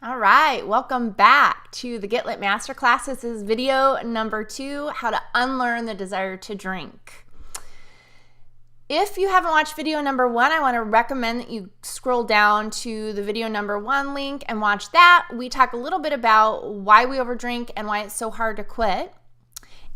All right, welcome back to the Get Lit Masterclass. This is video number 2, how to unlearn the desire to drink. If you haven't watched video number 1, I want to recommend that you scroll down to the video number 1 link and watch that. We talk a little bit about why we overdrink and why it's so hard to quit.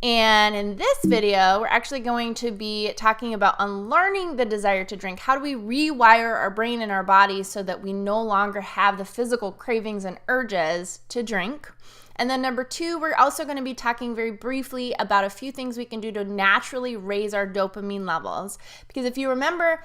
And in this video, we're actually going to be talking about unlearning the desire to drink. How do we rewire our brain and our body so that we no longer have the physical cravings and urges to drink? And then number 2, we're also going to be talking very briefly about a few things we can do to naturally raise our dopamine levels. Because if you remember,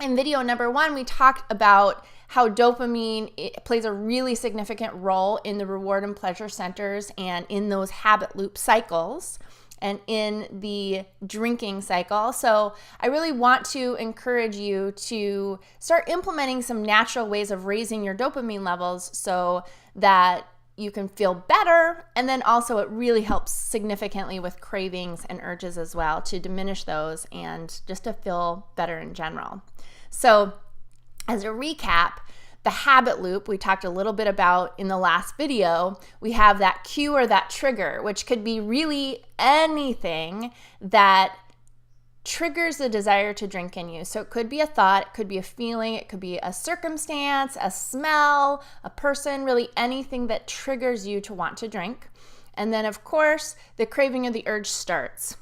in video number 1, we talked about how dopamine plays a really significant role in the reward and pleasure centers and in those habit loop cycles and in the drinking cycle. So I really want to encourage you to start implementing some natural ways of raising your dopamine levels so that you can feel better, and then also it really helps significantly with cravings and urges as well, to diminish those and just to feel better in general. So as a recap, the habit loop we talked a little bit about in the last video, we have that cue or that trigger, which could be really anything that triggers the desire to drink in you. So it could be a thought, it could be a feeling, it could be a circumstance, a smell, a person, really anything that triggers you to want to drink. And then of course, the craving or the urge starts.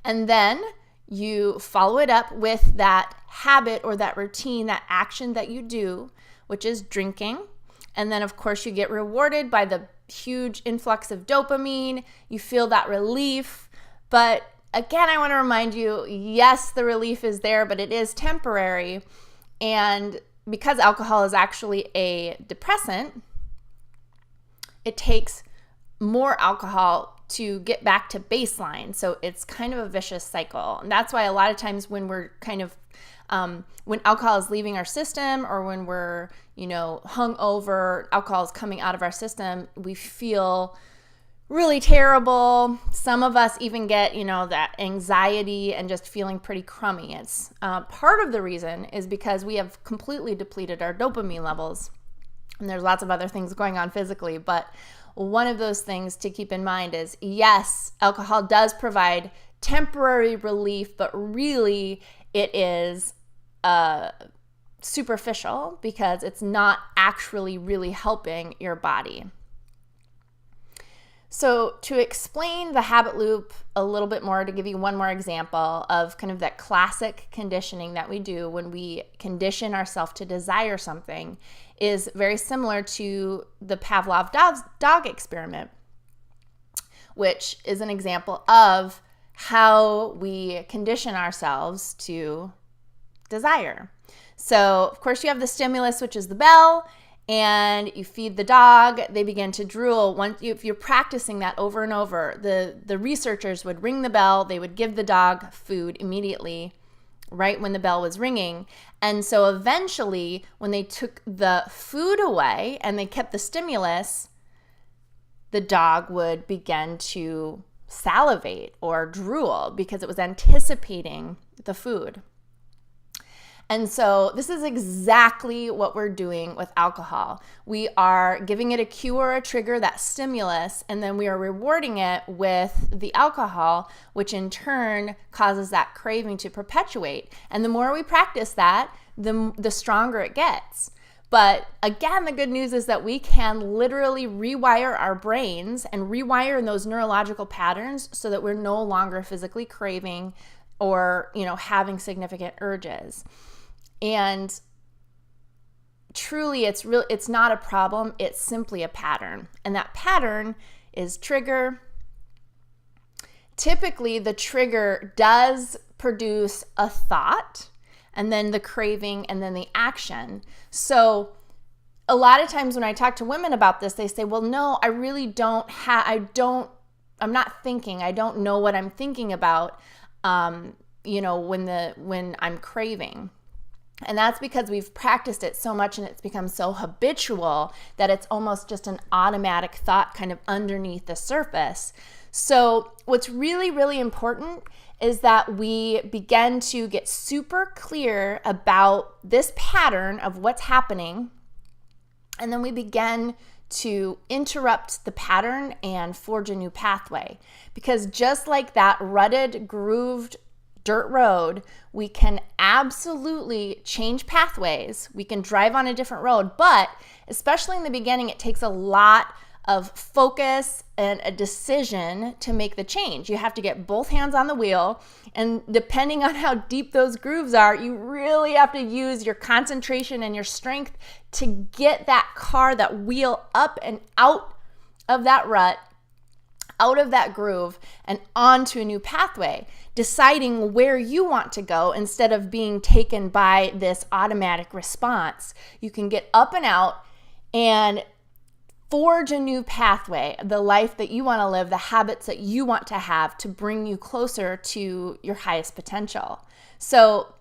And then you follow it up with that habit or that routine, that action that you do, which is drinking. And then of course you get rewarded by the huge influx of dopamine. You feel that relief. But again, I want to remind you, yes, the relief is there, but it is temporary. And because alcohol is actually a depressant, it takes more alcohol to get back to baseline. So it's kind of a vicious cycle. And that's why a lot of times when we're when alcohol is leaving our system, or when we're, hungover, alcohol is coming out of our system, we feel really terrible. Some of us even get, that anxiety and just feeling pretty crummy. It's part of the reason is because we have completely depleted our dopamine levels. And there's lots of other things going on physically, but one of those things to keep in mind is, yes, alcohol does provide temporary relief, but really it is superficial because it's not actually really helping your body. So to explain the habit loop a little bit more, to give you one more example of kind of that classic conditioning that we do when we condition ourselves to desire something, is very similar to the Pavlov dog experiment, which is an example of how we condition ourselves to desire. So of course you have the stimulus, which is the bell, and you feed the dog, they begin to drool. If you're practicing that over and over, the researchers would ring the bell, they would give the dog food immediately, right when the bell was ringing. And so eventually, when they took the food away and they kept the stimulus, the dog would begin to salivate or drool because it was anticipating the food. And so this is exactly what we're doing with alcohol. We are giving it a cue or a trigger, that stimulus, and then we are rewarding it with the alcohol, which in turn causes that craving to perpetuate. And the more we practice that, the stronger it gets. But again, the good news is that we can literally rewire our brains and rewire in those neurological patterns so that we're no longer physically craving or, having significant urges. And truly, it's not a problem, it's simply a pattern. And that pattern is trigger. Typically, the trigger does produce a thought, and then the craving, and then the action. So a lot of times when I talk to women about this, they say, well, no, I really don't I'm not thinking, I don't know what I'm thinking about, when I'm craving. And that's because we've practiced it so much and it's become so habitual that it's almost just an automatic thought kind of underneath the surface. So what's really, really important is that we begin to get super clear about this pattern of what's happening And then we begin to interrupt the pattern and forge a new pathway. Because just like that rutted, grooved dirt road, we can absolutely change pathways. We can drive on a different road, but especially in the beginning, it takes a lot of focus and a decision to make the change. You have to get both hands on the wheel, and depending on how deep those grooves are, you really have to use your concentration and your strength to get that car, that wheel up and out of that rut, out of that groove, and onto a new pathway, deciding where you want to go instead of being taken by this automatic response. You can get up and out and forge a new pathway, the life that you want to live, the habits that you want to have to bring you closer to your highest potential. So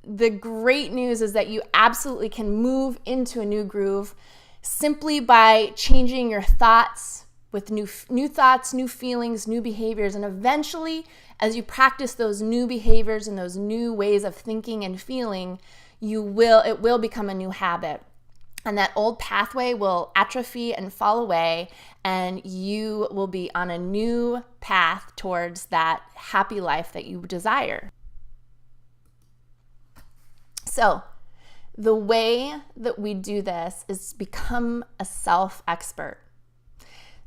the great news is that you absolutely can move into a new groove simply by changing your thoughts with new thoughts, new feelings, new behaviors. And eventually, as you practice those new behaviors and those new ways of thinking and feeling, it will become a new habit. And that old pathway will atrophy and fall away, and you will be on a new path towards that happy life that you desire. So the way that we do this is become a self-expert.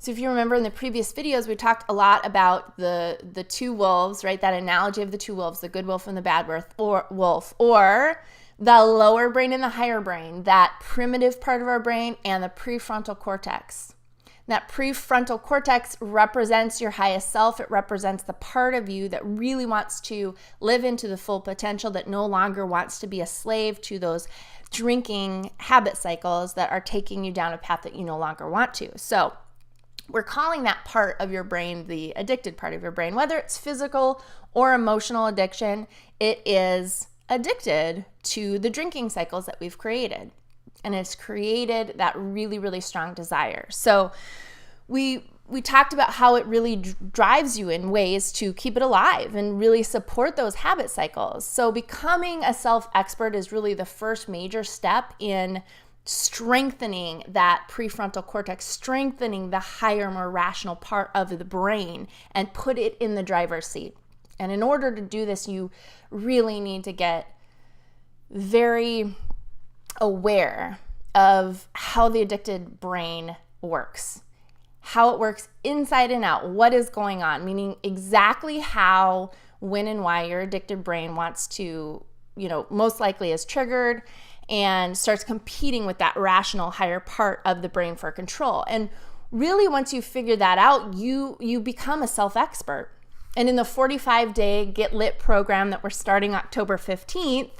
So if you remember in the previous videos, we talked a lot about the two wolves, right? That analogy of the two wolves, the good wolf and the bad wolf, or the lower brain and the higher brain, that primitive part of our brain and the prefrontal cortex. That prefrontal cortex represents your highest self. It represents the part of you that really wants to live into the full potential, that no longer wants to be a slave to those drinking habit cycles that are taking you down a path that you no longer want to. So we're calling that part of your brain the addicted part of your brain. Whether it's physical or emotional addiction, it is addicted to the drinking cycles that we've created. And it's created that really, really strong desire. So we talked about how it really drives you in ways to keep it alive and really support those habit cycles. So becoming a self-expert is really the first major step in strengthening that prefrontal cortex, strengthening the higher, more rational part of the brain, and put it in the driver's seat. And in order to do this, you really need to get very aware of how the addicted brain works, how it works inside and out, what is going on, meaning exactly how, when, and why your addicted brain wants to, most likely is triggered and starts competing with that rational higher part of the brain for control. And really, once you figure that out, you become a self-expert. And in the 45-day Get Lit program that we're starting October 15th,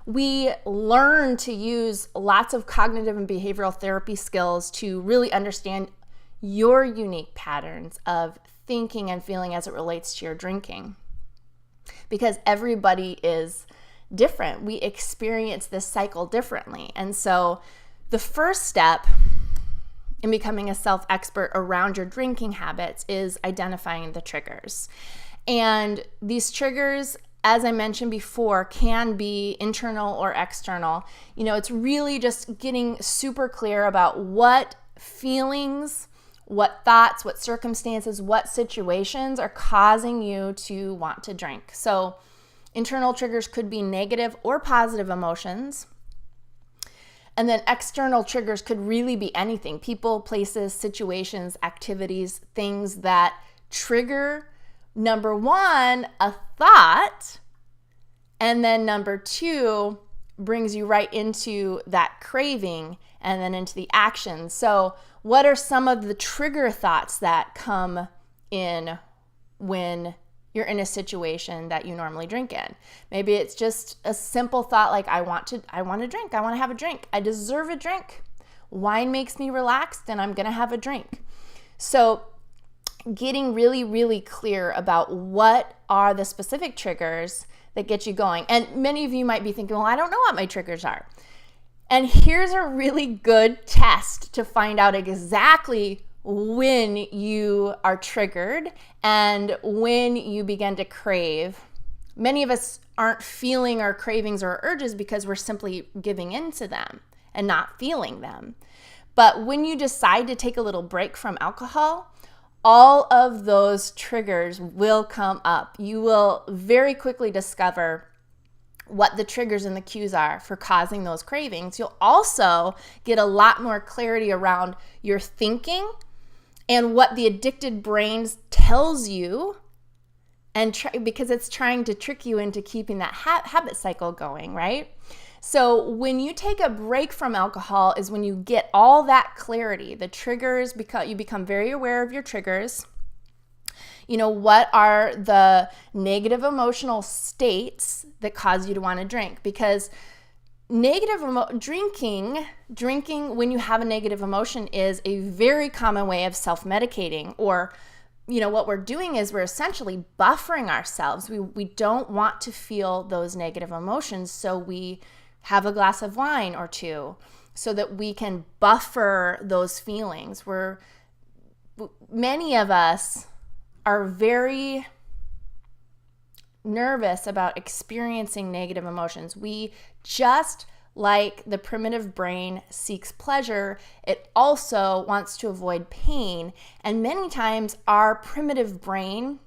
we learn to use lots of cognitive and behavioral therapy skills to really understand your unique patterns of thinking and feeling as it relates to your drinking. Because everybody is different. We experience this cycle differently. And so the first step in becoming a self-expert around your drinking habits is identifying the triggers. And these triggers, as I mentioned before, can be internal or external. It's really just getting super clear about what feelings, what thoughts, what circumstances, what situations are causing you to want to drink. So internal triggers could be negative or positive emotions. And then external triggers could really be anything: people, places, situations, activities, things that trigger, number one, a thought, and then number two, brings you right into that craving and then into the action. So what are some of the trigger thoughts that come in when you're in a situation that you normally drink in? Maybe it's just a simple thought like, I want to drink. I want to have a drink. I deserve a drink. Wine makes me relaxed and I'm going to have a drink. So getting really, really clear about what are the specific triggers that get you going. And many of you might be thinking, well, I don't know what my triggers are. And here's a really good test to find out exactly when you are triggered and when you begin to crave. Many of us aren't feeling our cravings or urges because we're simply giving in to them and not feeling them. But when you decide to take a little break from alcohol, all of those triggers will come up. You will very quickly discover what the triggers and the cues are for causing those cravings. You'll also get a lot more clarity around your thinking and what the addicted brain tells you, and because it's trying to trick you into keeping that habit cycle going, right? So when you take a break from alcohol is when you get all that clarity. The triggers, you become very aware of your triggers. You know, what are the negative emotional states that cause you to want to drink? Because drinking when you have a negative emotion is a very common way of self-medicating, or what we're doing is we're essentially buffering ourselves. We don't want to feel those negative emotions, so we have a glass of wine or two so that we can buffer those feelings. Many of us are very nervous about experiencing negative emotions. We, just like the primitive brain seeks pleasure, it also wants to avoid pain. And many times our primitive brain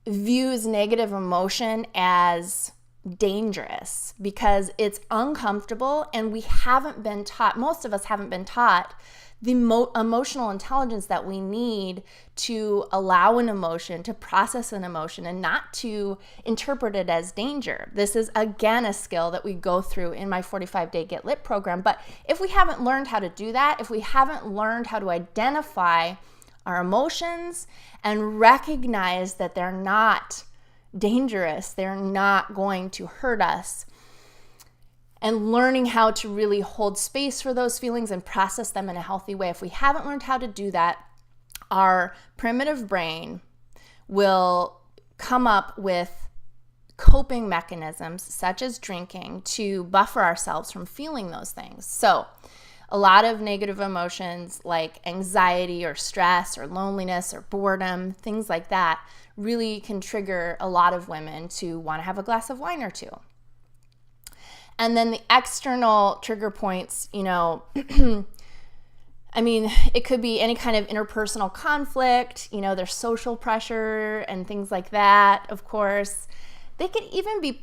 views negative emotion as dangerous because it's uncomfortable, and we haven't been taught, most of us haven't been taught the emotional intelligence that we need to allow an emotion, to process an emotion, and not to interpret it as danger. This is, again, a skill that we go through in my 45-day Get Lit program. But if we haven't learned how to do that, if we haven't learned how to identify our emotions and recognize that they're not dangerous, they're not going to hurt us, and learning how to really hold space for those feelings and process them in a healthy way. If we haven't learned how to do that, our primitive brain will come up with coping mechanisms such as drinking to buffer ourselves from feeling those things. So a lot of negative emotions like anxiety or stress or loneliness or boredom, things like that, really can trigger a lot of women to want to have a glass of wine or two. And then the external trigger points, I mean, it could be any kind of interpersonal conflict, there's social pressure and things like that, of course. They could even be,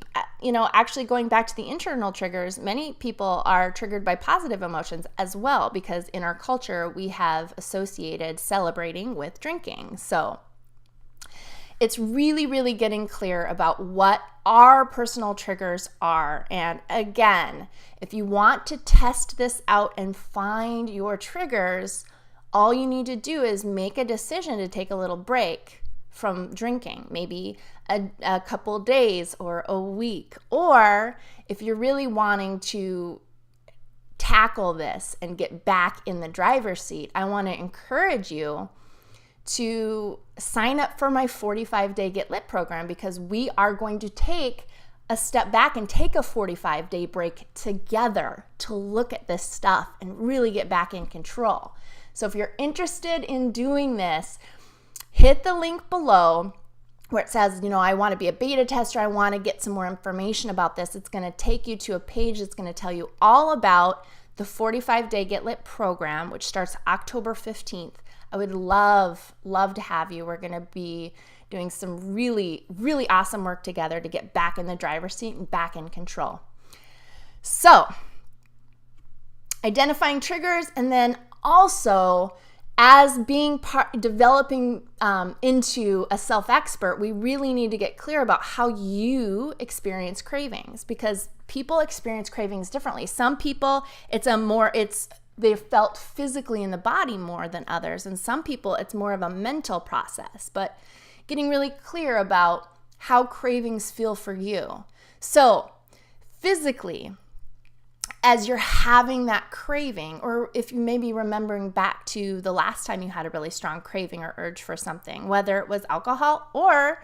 actually going back to the internal triggers, many people are triggered by positive emotions as well, because in our culture, we have associated celebrating with drinking. So it's really, really getting clear about what our personal triggers are. And again, if you want to test this out and find your triggers, all you need to do is make a decision to take a little break from drinking, maybe a couple days or a week. Or if you're really wanting to tackle this and get back in the driver's seat, I want to encourage you to sign up for my 45-day Get Lit program, because we are going to take a step back and take a 45-day break together to look at this stuff and really get back in control. So if you're interested in doing this, hit the link below where it says, I want to be a beta tester. I want to get some more information about this. It's going to take you to a page that's going to tell you all about the 45-day Get Lit program, which starts October 15th. I would love to have you. We're going to be doing some really, really awesome work together to get back in the driver's seat and back in control. So, identifying triggers, and then also as developing into a self-expert, we really need to get clear about how you experience cravings, because people experience cravings differently. Some people, they felt physically in the body more than others. And some people, it's more of a mental process, but getting really clear about how cravings feel for you. So physically, as you're having that craving, or if you may be remembering back to the last time you had a really strong craving or urge for something, whether it was alcohol or,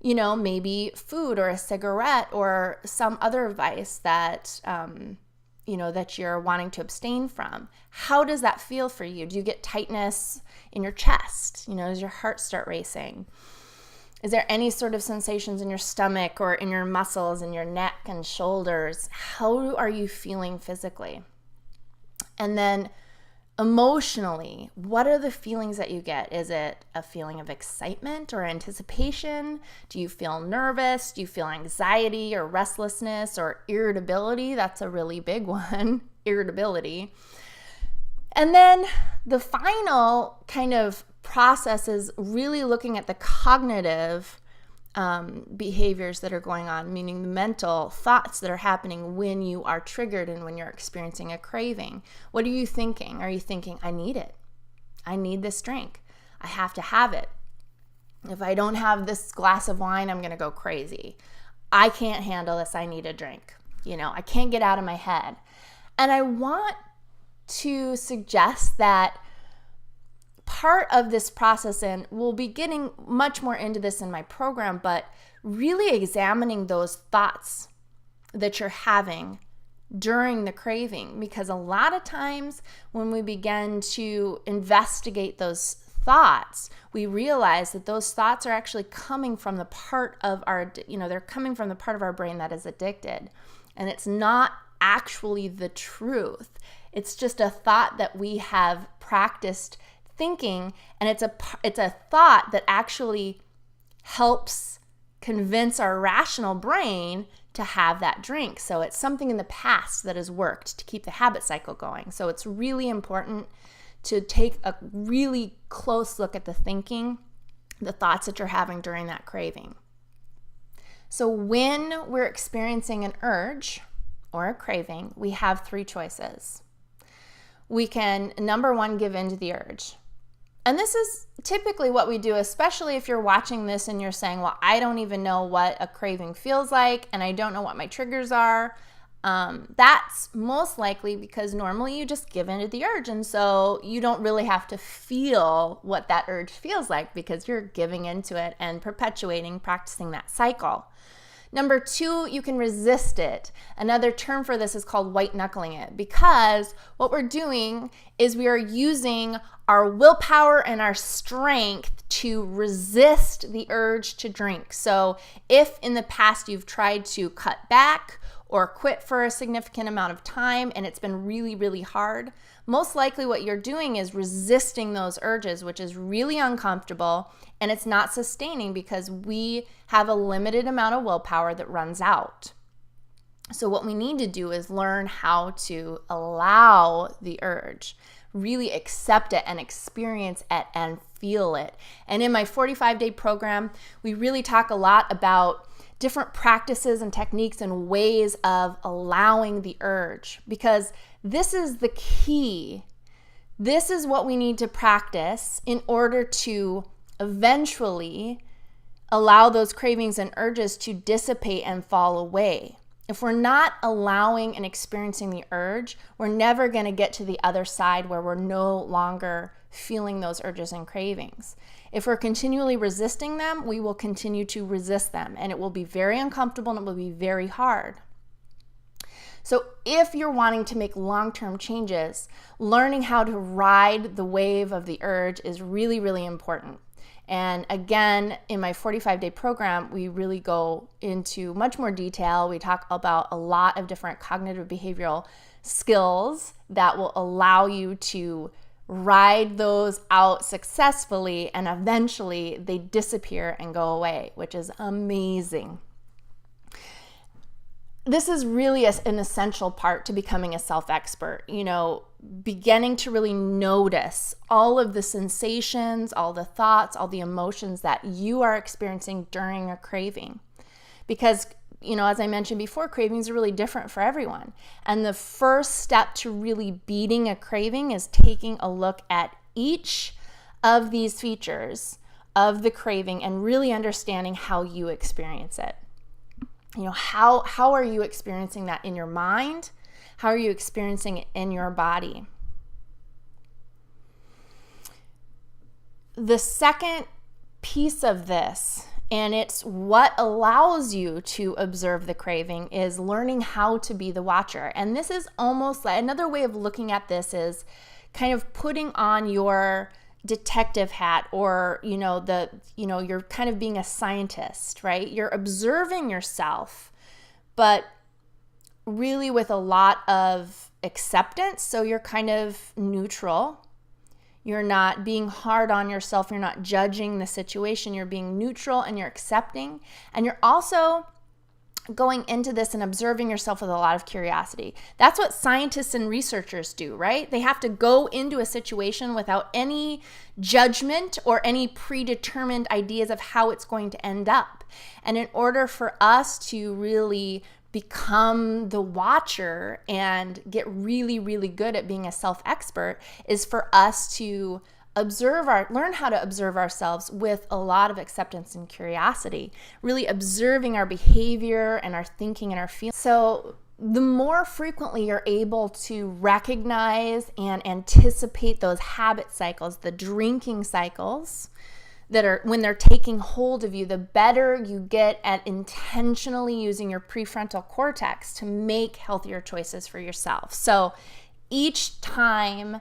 maybe food or a cigarette or some other vice that, that you're wanting to abstain from. How does that feel for you? Do you get tightness in your chest? Does your heart start racing? Is there any sort of sensations in your stomach or in your muscles, in your neck and shoulders? How are you feeling physically? And then emotionally, what are the feelings that you get? Is it a feeling of excitement or anticipation? Do you feel nervous? Do you feel anxiety or restlessness or irritability? That's a really big one, irritability. And then the final kind of process is really looking at the cognitive behaviors that are going on, meaning the mental thoughts that are happening when you are triggered and when you're experiencing a craving. What are you thinking? Are you thinking, I need it. I need this drink. I have to have it. If I don't have this glass of wine, I'm going to go crazy. I can't handle this. I need a drink. I can't get out of my head. And I want to suggest that part of this process, and we'll be getting much more into this in my program, but really examining those thoughts that you're having during the craving, because a lot of times when we begin to investigate those thoughts, we realize that those thoughts are actually coming from the part of our, they're coming from the part of our brain that is addicted, and it's not actually the truth. It's just a thought that we have practiced thinking, and it's a thought that actually helps convince our rational brain to have that drink. So it's something in the past that has worked to keep the habit cycle going. So it's really important to take a really close look at the thinking, the thoughts that you're having during that craving. So when we're experiencing an urge or a craving, we have three choices. We can, number one, give in to the urge. And this is typically what we do, especially if you're watching this and you're saying, well, I don't even know what a craving feels like, and I don't know what my triggers are. That's most likely because normally you just give in to the urge, and so you don't really have to feel what that urge feels like because you're giving into it and practicing that cycle. Number two, you can resist it. Another term for this is called white knuckling it, because what we're doing is we are using our willpower and our strength to resist the urge to drink. So if in the past you've tried to cut back or quit for a significant amount of time and it's been really, really hard, most likely what you're doing is resisting those urges, which is really uncomfortable, and it's not sustaining because we have a limited amount of willpower that runs out. So what we need to do is learn how to allow the urge, really accept it and experience it and feel it. And in my 45-day program, we really talk a lot about different practices and techniques and ways of allowing the urge, because this is the key. This is what we need to practice in order to eventually allow those cravings and urges to dissipate and fall away. If we're not allowing and experiencing the urge, we're never going to get to the other side where we're no longer feeling those urges and cravings. If we're continually resisting them, we will continue to resist them, and it will be very uncomfortable and it will be very hard. So if you're wanting to make long-term changes, learning how to ride the wave of the urge is really, really important. And again, in my 45-day program, we really go into much more detail. We talk about a lot of different cognitive behavioral skills that will allow you to ride those out successfully, and eventually they disappear and go away, which is amazing. This is really an essential part to becoming a self-expert, beginning to really notice all of the sensations, all the thoughts, all the emotions that you are experiencing during a craving. Because, as I mentioned before, cravings are really different for everyone. And the first step to really beating a craving is taking a look at each of these features of the craving and really understanding how you experience it. How are you experiencing that in your mind? How are you experiencing it in your body? The second piece of this, and it's what allows you to observe the craving, is learning how to be the watcher. And this is almost like another way of looking at this is kind of putting on your detective hat, or you're kind of being a scientist, right? You're observing yourself, but really with a lot of acceptance. So you're kind of neutral. You're not being hard on yourself. You're not judging the situation. You're being neutral and you're accepting. And you're also going into this and observing yourself with a lot of curiosity. That's what scientists and researchers do, right? They have to go into a situation without any judgment or any predetermined ideas of how it's going to end up. And in order for us to really become the watcher and get really, really good at being a self-expert is for us to learn how to observe ourselves with a lot of acceptance and curiosity, really observing our behavior and our thinking and our feelings. So the more frequently you're able to recognize and anticipate those habit cycles, the drinking cycles that are when they're taking hold of you, the better you get at intentionally using your prefrontal cortex to make healthier choices for yourself. So each time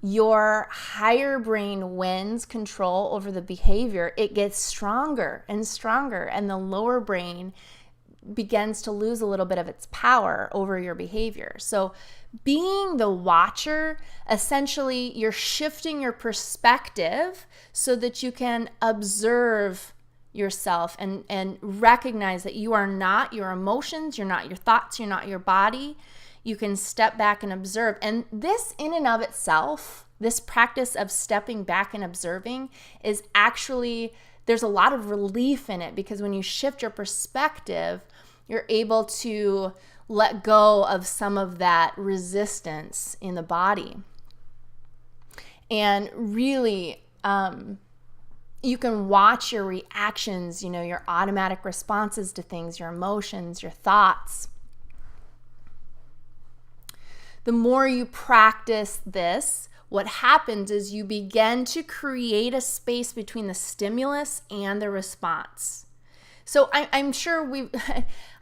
your higher brain wins control over the behavior, it gets stronger and stronger, and the lower brain begins to lose a little bit of its power over your behavior. So being the watcher, essentially you're shifting your perspective so that you can observe yourself and recognize that you are not your emotions, you're not your thoughts, you're not your body. You can step back and observe. And this in and of itself, this practice of stepping back and observing is actually, there's a lot of relief in it, because when you shift your perspective, you're able to let go of some of that resistance in the body. And really, you can watch your reactions, your automatic responses to things, your emotions, your thoughts. The more you practice this, what happens is you begin to create a space between the stimulus and the response. So I'm sure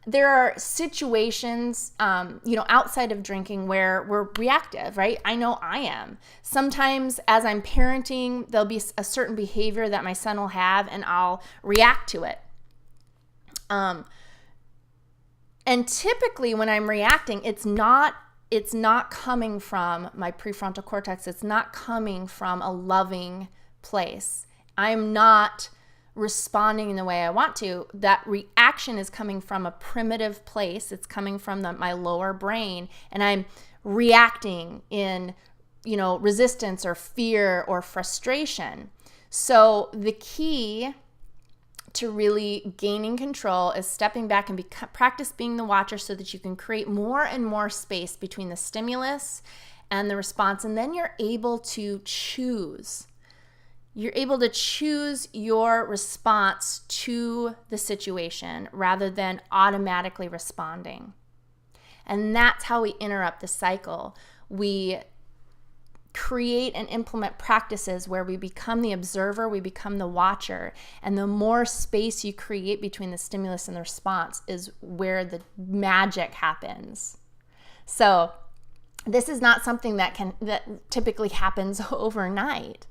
there are situations, outside of drinking where we're reactive, right? I know I am. Sometimes as I'm parenting, there'll be a certain behavior that my son will have and I'll react to it. And typically when I'm reacting, it's not coming from my prefrontal cortex. It's not coming from a loving place. I'm not responding in the way I want to. That reaction is coming from a primitive place. It's coming from my lower brain, and I'm reacting in, resistance or fear or frustration. So the key to really gaining control is stepping back and practice being the watcher so that you can create more and more space between the stimulus and the response. And then you're able to choose. You're able to choose your response to the situation rather than automatically responding. And that's how we interrupt the cycle. We create and implement practices where we become the observer, we become the watcher, and the more space you create between the stimulus and the response is where the magic happens. So this is not something that typically happens overnight.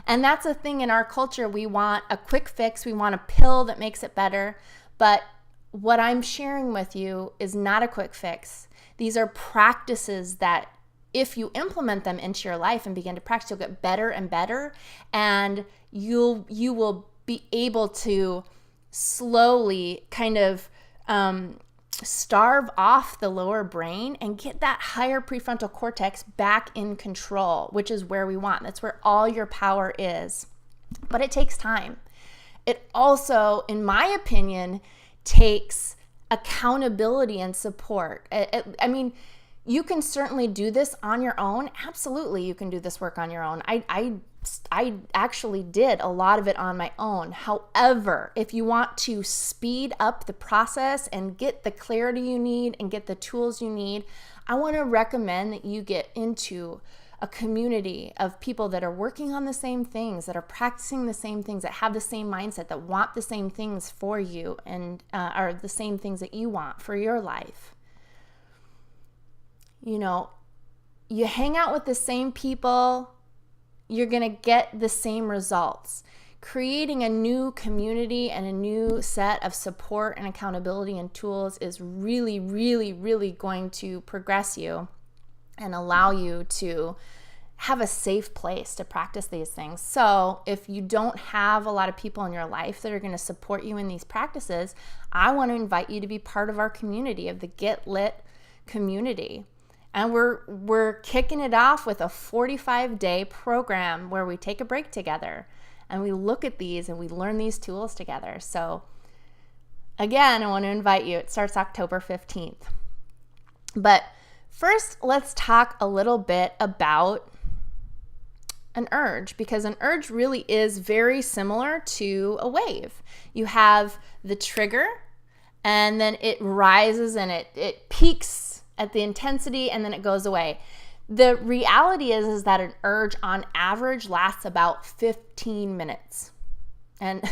And that's a thing in our culture. We want a quick fix. We want a pill that makes it better. But what I'm sharing with you is not a quick fix. These are practices that if you implement them into your life and begin to practice, you'll get better and better. And you will be able to slowly kind of starve off the lower brain and get that higher prefrontal cortex back in control, which is where we want. That's where all your power is. But it takes time. It also, in my opinion, takes accountability and support. I mean, you can certainly do this on your own. Absolutely, you can do this work on your own. I actually did a lot of it on my own. However, if you want to speed up the process and get the clarity you need and get the tools you need, I want to recommend that you get into a community of people that are working on the same things, that are practicing the same things, that have the same mindset, that want the same things for you and are the same things that you want for your life. You hang out with the same people, you're going to get the same results. creating a new community and a new set of support and accountability and tools is really, really, really going to progress you and allow you to have a safe place to practice these things. So if you don't have a lot of people in your life that are going to support you in these practices, I want to invite you to be part of our community, of the Get Lit community. And we're kicking it off with a 45-day program where we take a break together and we look at these and we learn these tools together. So again, I want to invite you. It starts October 15th. But first, let's talk a little bit about an urge, because an urge really is very similar to a wave. You have the trigger, and then it rises and it peaks at the intensity, and then it goes away. The reality is that an urge on average lasts about 15 minutes. And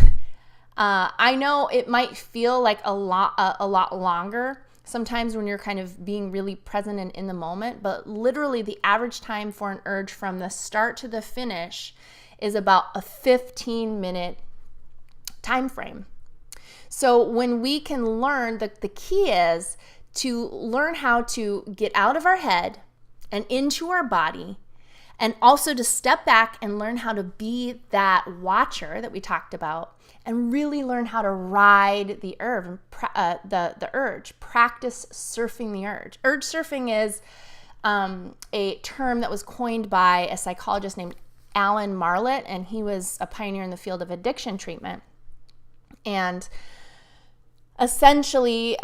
I know it might feel like a lot longer sometimes when you're kind of being really present and in the moment, but literally the average time for an urge from the start to the finish is about a 15-minute time frame. So when we can learn, the key is to learn how to get out of our head and into our body, and also to step back and learn how to be that watcher that we talked about, and really learn how to ride the urge, the urge. Practice surfing the urge. Urge surfing is a term that was coined by a psychologist named Alan Marlett, and he was a pioneer in the field of addiction treatment. And essentially,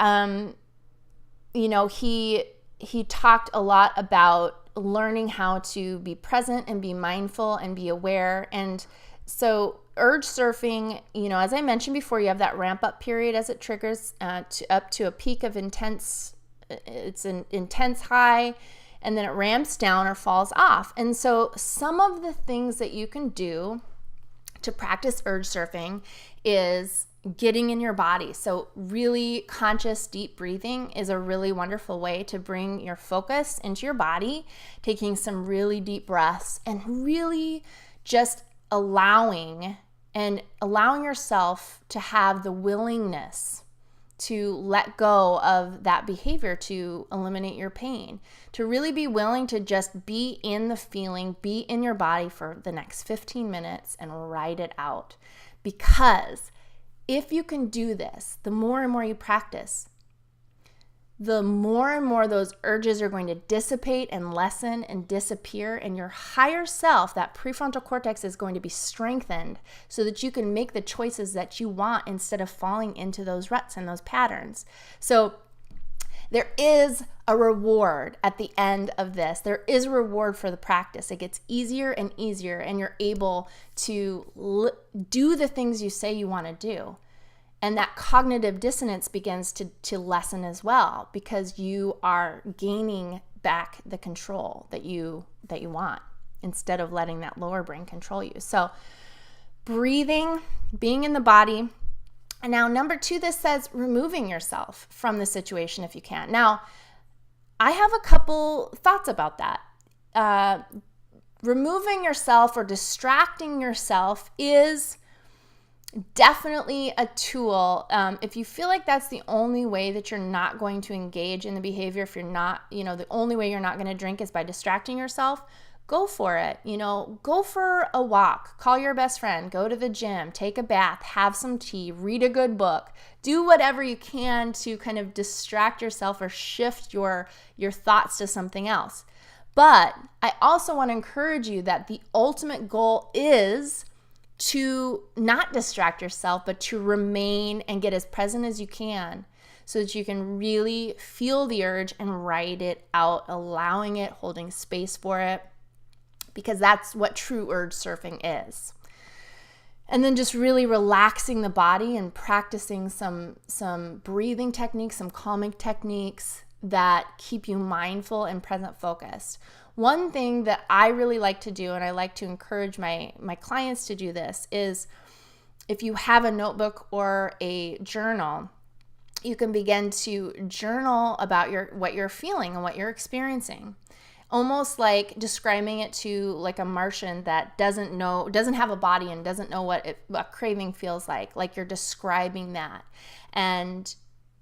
he talked a lot about learning how to be present and be mindful and be aware. And so urge surfing, as I mentioned before, you have that ramp up period as it triggers up to a peak of intense high, and then it ramps down or falls off. And so some of the things that you can do to practice urge surfing is getting in your body. So really conscious deep breathing is a really wonderful way to bring your focus into your body, taking some really deep breaths and really just allowing yourself to have the willingness to let go of that behavior to eliminate your pain, to really be willing to just be in the feeling, be in your body for the next 15 minutes and ride it out. Because if you can do this, the more and more you practice, the more and more those urges are going to dissipate and lessen and disappear, and your higher self, that prefrontal cortex, is going to be strengthened so that you can make the choices that you want instead of falling into those ruts and those patterns. So there is a reward at the end of this. There is a reward for the practice. It gets easier and easier, and you're able to do the things you say you want to do. And that cognitive dissonance begins to lessen as well, because you are gaining back the control that you want, instead of letting that lower brain control you. So breathing, being in the body. And now number 2, this says removing yourself from the situation if you can. Now, I have a couple thoughts about that. Removing yourself or distracting yourself is definitely a tool. If you feel like that's the only way that you're not going to engage in the behavior, if you're not, the only way you're not going to drink is by distracting yourself, go for it. Go for a walk, call your best friend, go to the gym, take a bath, have some tea, read a good book, do whatever you can to kind of distract yourself or shift your thoughts to something else. But I also want to encourage you that the ultimate goal is to not distract yourself, but to remain and get as present as you can, so that you can really feel the urge and ride it out, allowing it, holding space for it, because that's what true urge surfing is. And then just really relaxing the body and practicing some breathing techniques, some calming techniques that keep you mindful and present focused. One thing that I really like to do, and I like to encourage my clients to do this, is if you have a notebook or a journal, you can begin to journal about what you're feeling and what you're experiencing. almost like describing it to like a Martian that doesn't have a body and doesn't know what craving feels like you're describing that. And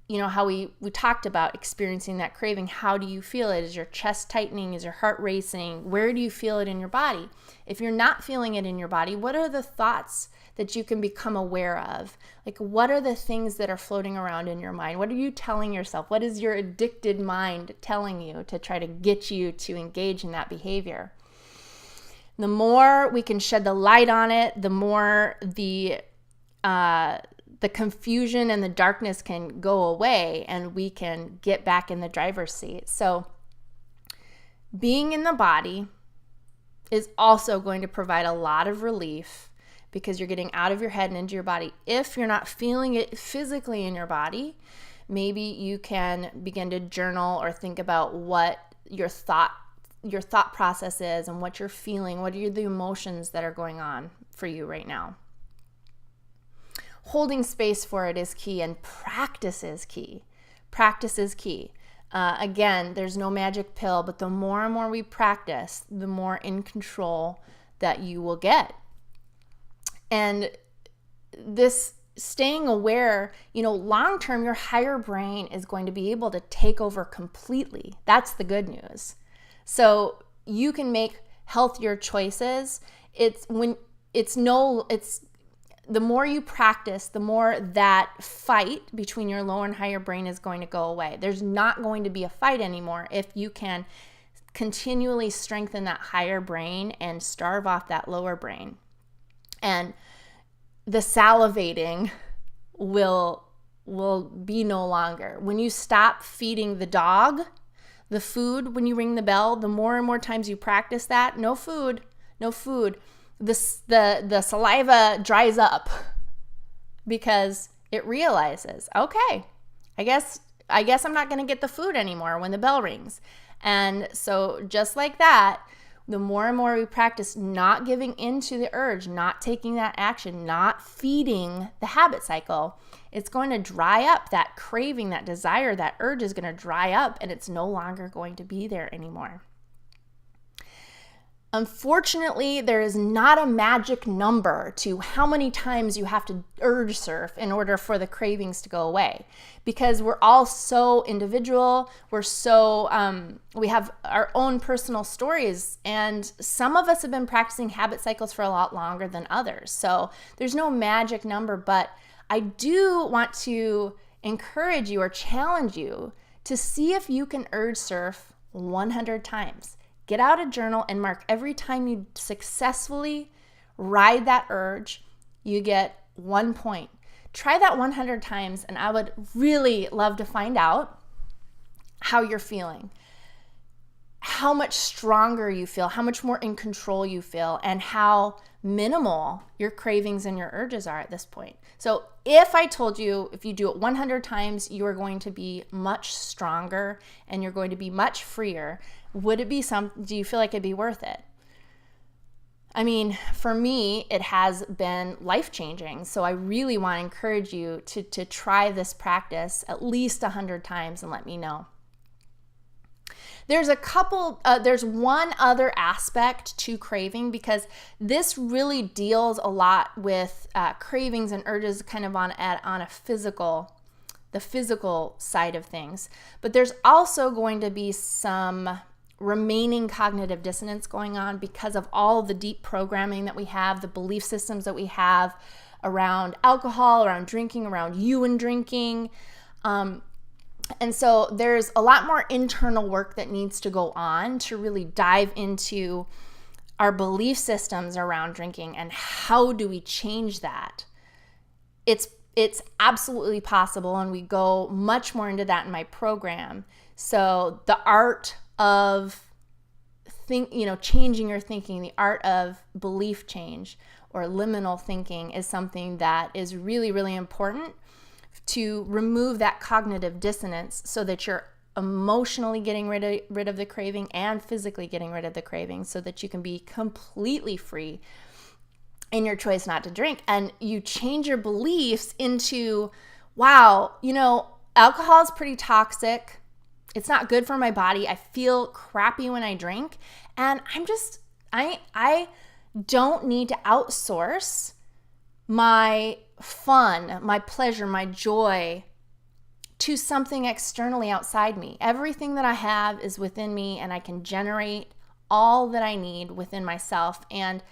you know how we talked about experiencing that craving. How do you feel it? Is your chest tightening? Is your heart racing? Where do you feel it in your body? If you're not feeling it in your body, what are the thoughts that you can become aware of? Like, what are the things that are floating around in your mind? What are you telling yourself? What is your addicted mind telling you to try to get you to engage in that behavior? The more we can shed the light on it, the more the confusion and the darkness can go away and we can get back in the driver's seat. So being in the body is also going to provide a lot of relief because you're getting out of your head and into your body. If you're not feeling it physically in your body, maybe you can begin to journal or think about what your thought process is and what you're feeling. What are the emotions that are going on for you right now? Holding space for it is key, and practice is key. Practice is key. Again, there's no magic pill, but the more and more we practice, the more in control that you will get. And this staying aware, long term, your higher brain is going to be able to take over completely. That's the good news. So you can make healthier choices. The more you practice, the more that fight between your lower and higher brain is going to go away. There's not going to be a fight anymore if you can continually strengthen that higher brain and starve off that lower brain. And the salivating will be no longer. When you stop feeding the dog the food when you ring the bell, the more and more times you practice that, no food, the saliva dries up because it realizes, okay, I guess I'm not going to get the food anymore when the bell rings. And so just like that, the more and more we practice not giving into the urge, not taking that action, not feeding the habit cycle, it's going to dry up that craving, that desire, that urge is going to dry up, and it's no longer going to be there anymore. Unfortunately, there is not a magic number to how many times you have to urge surf in order for the cravings to go away, because we're all so individual. We're so, we have our own personal stories, and some of us have been practicing habit cycles for a lot longer than others. So there's no magic number, but I do want to encourage you or challenge you to see if you can urge surf 100 times. Get out a journal and mark every time you successfully ride that urge, you get 1 point. Try that 100 times, and I would really love to find out how you're feeling, how much stronger you feel, how much more in control you feel, and how minimal your cravings and your urges are at this point. So if I told you if you do it 100 times, you are going to be much stronger and you're going to be much freer, do you feel like it'd be worth it? I mean, for me, it has been life-changing. So I really want to encourage you to try this practice at least 100 times and let me know. There's one other aspect to craving, because this really deals a lot with cravings and urges kind of on the physical side of things. But there's also going to be some remaining cognitive dissonance going on because of all the deep programming that we have, the belief systems that we have around alcohol, around drinking, around you and drinking. And so there's a lot more internal work that needs to go on to really dive into our belief systems around drinking and how do we change that. It's absolutely possible, and we go much more into that in my program. So the art of changing your thinking, the art of belief change or liminal thinking is something that is really, really important to remove that cognitive dissonance so that you're emotionally getting rid of the craving and physically getting rid of the craving so that you can be completely free in your choice not to drink. And you change your beliefs into, wow, alcohol is pretty toxic. It's not good for my body. I feel crappy when I drink. And I don't need to outsource my fun, my pleasure, my joy to something externally outside me. Everything that I have is within me, and I can generate all that I need within myself. And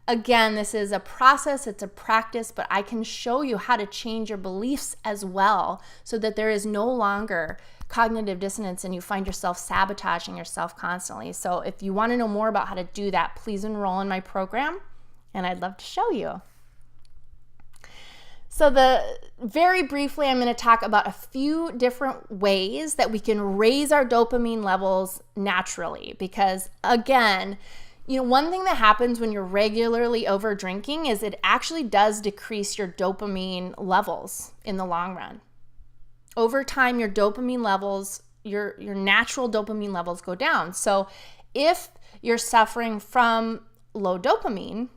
again, this is a process, it's a practice, but I can show you how to change your beliefs as well so that there is no longer cognitive dissonance and you find yourself sabotaging yourself constantly. So if you want to know more about how to do that, please enroll in my program, and I'd love to show you. So very briefly, I'm going to talk about a few different ways that we can raise our dopamine levels naturally. Because again, one thing that happens when you're regularly over drinking is it actually does decrease your dopamine levels in the long run. Over time, your dopamine levels, your natural dopamine levels go down. So if you're suffering from low dopamine,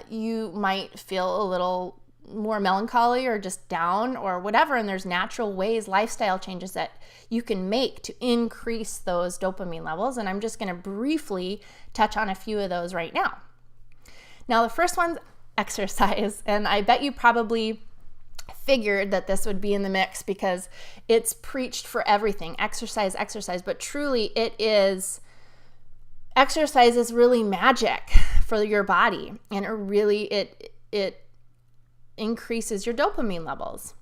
you might feel a little more melancholy or just down or whatever. And there's natural ways, lifestyle changes that you can make to increase those dopamine levels. And I'm just going to briefly touch on a few of those right now. Now, the first one's exercise. And I bet you probably figured that this would be in the mix because it's preached for everything. Exercise. But truly exercise is really magic for your body, and it increases your dopamine levels.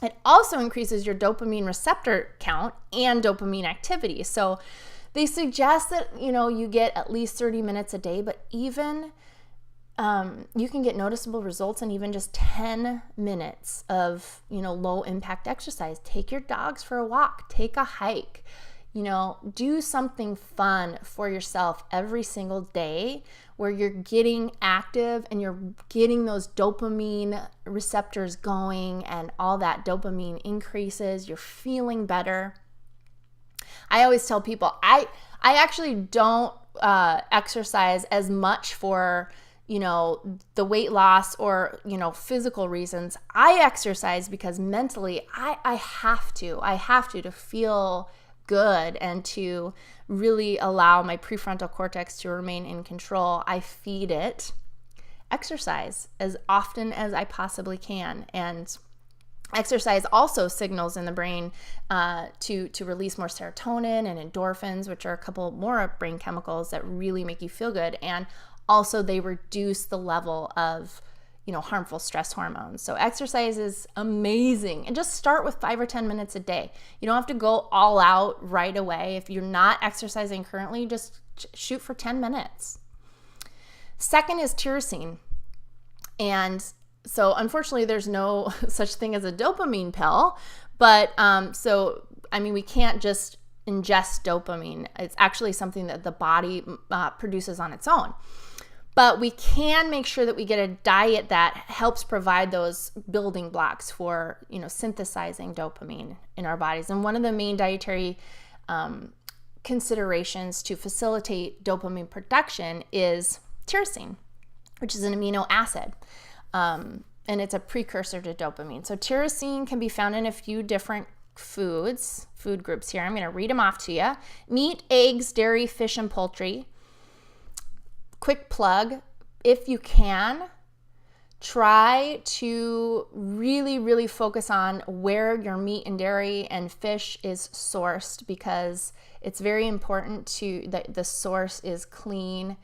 It also increases your dopamine receptor count and dopamine activity. So they suggest that you get at least 30 minutes a day, but even you can get noticeable results in even just 10 minutes of low impact exercise. Take your dogs for a walk, take a hike. Do something fun for yourself every single day where you're getting active and you're getting those dopamine receptors going, and all that dopamine increases. You're feeling better. I always tell people I actually don't exercise as much for the weight loss or physical reasons. I exercise because mentally I have to feel good and to really allow my prefrontal cortex to remain in control. I feed it exercise as often as I possibly can. And exercise also signals in the brain to release more serotonin and endorphins, which are a couple more brain chemicals that really make you feel good. And also they reduce the level of harmful stress hormones. So exercise is amazing. And just start with 5 or 10 minutes a day. You don't have to go all out right away. If you're not exercising currently, just shoot for 10 minutes. Second is tyrosine. And so unfortunately, there's no such thing as a dopamine pill. But we can't just ingest dopamine. It's actually something that the body produces on its own. But we can make sure that we get a diet that helps provide those building blocks for, synthesizing dopamine in our bodies. And one of the main dietary considerations to facilitate dopamine production is tyrosine, which is an amino acid. And it's a precursor to dopamine. So tyrosine can be found in a few different food groups here. I'm going to read them off to you. Meat, eggs, dairy, fish, and poultry. Quick plug, if you can, try to really, really focus on where your meat and dairy and fish is sourced, because it's very important that the source is clean,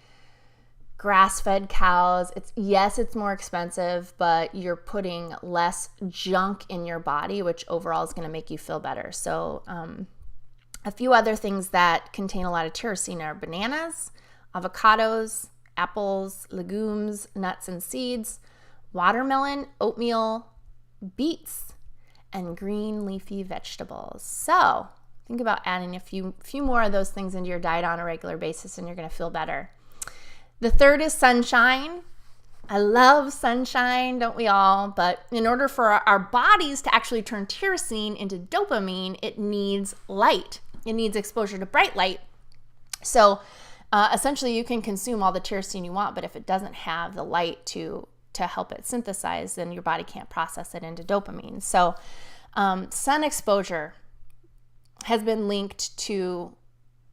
grass-fed cows. It's more expensive, but you're putting less junk in your body, which overall is going to make you feel better. So a few other things that contain a lot of tyrosine are bananas, avocados, apples, legumes, nuts and seeds, watermelon, oatmeal, beets, and green leafy vegetables. So think about adding a few more of those things into your diet on a regular basis, and you're going to feel better. The third is sunshine. I love sunshine, don't we all? But in order for our bodies to actually turn tyrosine into dopamine, it needs light. It needs exposure to bright light. So essentially, you can consume all the tyrosine you want, but if it doesn't have the light to help it synthesize, then your body can't process it into dopamine. So sun exposure, has been linked to,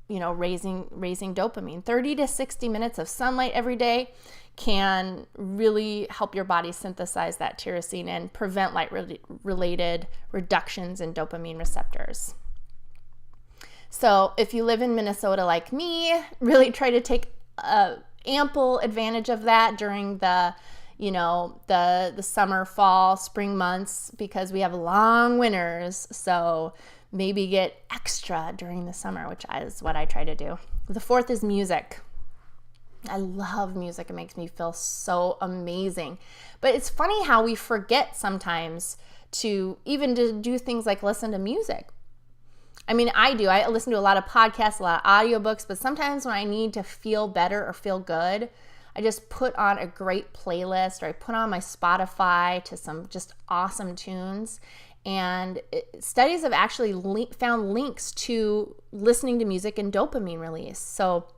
raising dopamine. 30 to 60 minutes of sunlight every day can really help your body synthesize that tyrosine and prevent light-related reductions in dopamine receptors. So if you live in Minnesota like me, really try to take ample advantage of that during the summer, fall, spring months, because we have long winters. So maybe get extra during the summer, which is what I try to do. The fourth is music. I love music. It makes me feel so amazing. But it's funny how we forget sometimes to do things like listen to music. I mean, I do. I listen to a lot of podcasts, a lot of audiobooks, but sometimes when I need to feel better or feel good, I just put on a great playlist, or I put on my Spotify to some just awesome tunes. And studies have actually found links to listening to music and dopamine release. So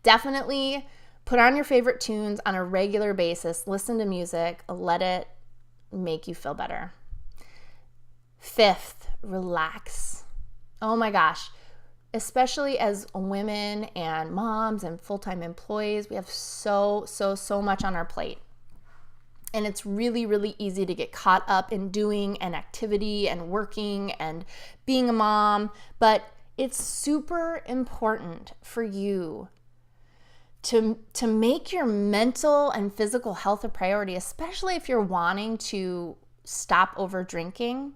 definitely put on your favorite tunes on a regular basis. Listen to music. Let it make you feel better. Fifth, relax. Oh my gosh. Especially as women and moms and full-time employees, we have so much on our plate. And it's really, really easy to get caught up in doing an activity and working and being a mom. But it's super important for you to make your mental and physical health a priority, especially if you're wanting to stop over drinking.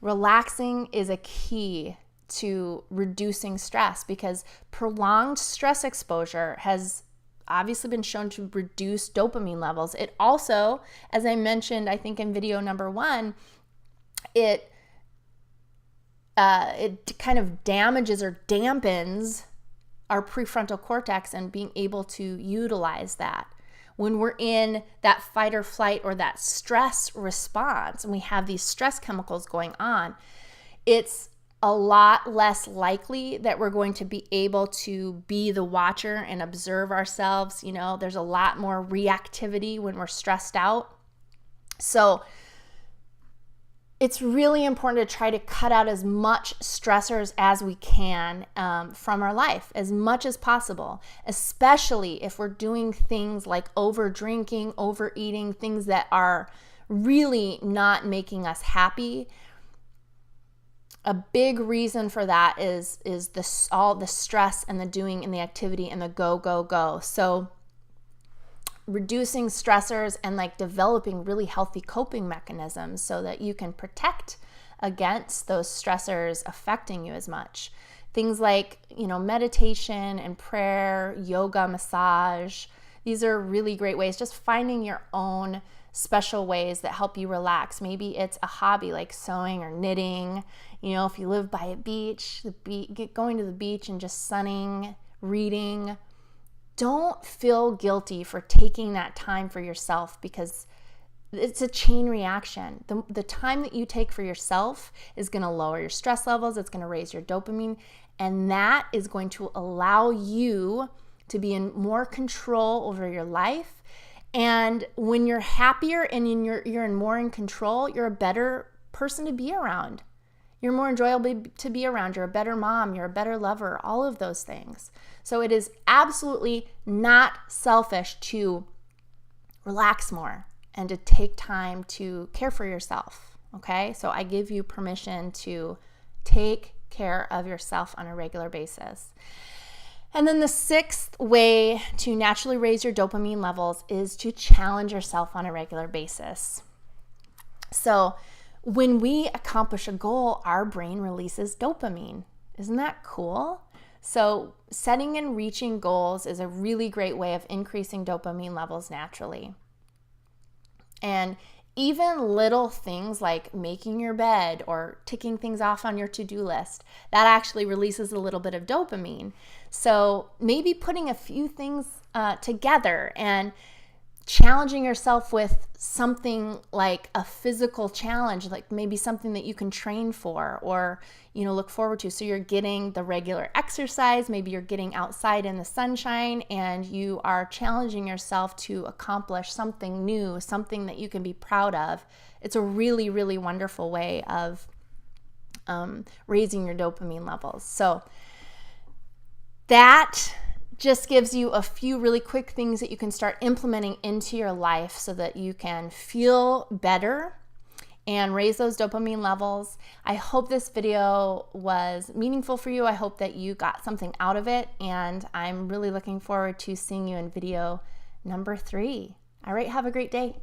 Relaxing is a key to reducing stress, because prolonged stress exposure has obviously been shown to reduce dopamine levels. It also, as I mentioned, I think in video number 1, it kind of damages or dampens our prefrontal cortex and being able to utilize that. When we're in that fight or flight or that stress response and we have these stress chemicals going on, it's a lot less likely that we're going to be able to be the watcher and observe ourselves. There's a lot more reactivity when we're stressed out. So it's really important to try to cut out as much stressors as we can from our life, as much as possible, especially if we're doing things like over drinking, overeating, things that are really not making us happy. A big reason for that is all the stress and the doing and the activity and the go. So reducing stressors and developing really healthy coping mechanisms so that you can protect against those stressors affecting you as much. Things like, meditation and prayer, yoga, massage. These are really great ways, just finding your own special ways that help you relax. Maybe it's a hobby like sewing or knitting. If you live by a beach, going to the beach and just sunning, reading. Don't feel guilty for taking that time for yourself, because it's a chain reaction. The time that you take for yourself is going to lower your stress levels. It's going to raise your dopamine, and that is going to allow you to be in more control over your life. And when you're happier and you're more in control, you're a better person to be around. You're more enjoyable to be around. You're a better mom. You're a better lover. All of those things. So it is absolutely not selfish to relax more and to take time to care for yourself. Okay? So I give you permission to take care of yourself on a regular basis. And then the sixth way to naturally raise your dopamine levels is to challenge yourself on a regular basis. So when we accomplish a goal, our brain releases dopamine. Isn't that cool? So setting and reaching goals is a really great way of increasing dopamine levels naturally. And even little things like making your bed or ticking things off on your to-do list, that actually releases a little bit of dopamine. So maybe putting a few things together and challenging yourself with something like a physical challenge, like maybe something that you can train for or, look forward to. So you're getting the regular exercise, maybe you're getting outside in the sunshine and you are challenging yourself to accomplish something new, something that you can be proud of. It's a really, really wonderful way of raising your dopamine levels. So that just gives you a few really quick things that you can start implementing into your life so that you can feel better and raise those dopamine levels. I hope this video was meaningful for you. I hope that you got something out of it, and I'm really looking forward to seeing you in video number 3. All right, have a great day.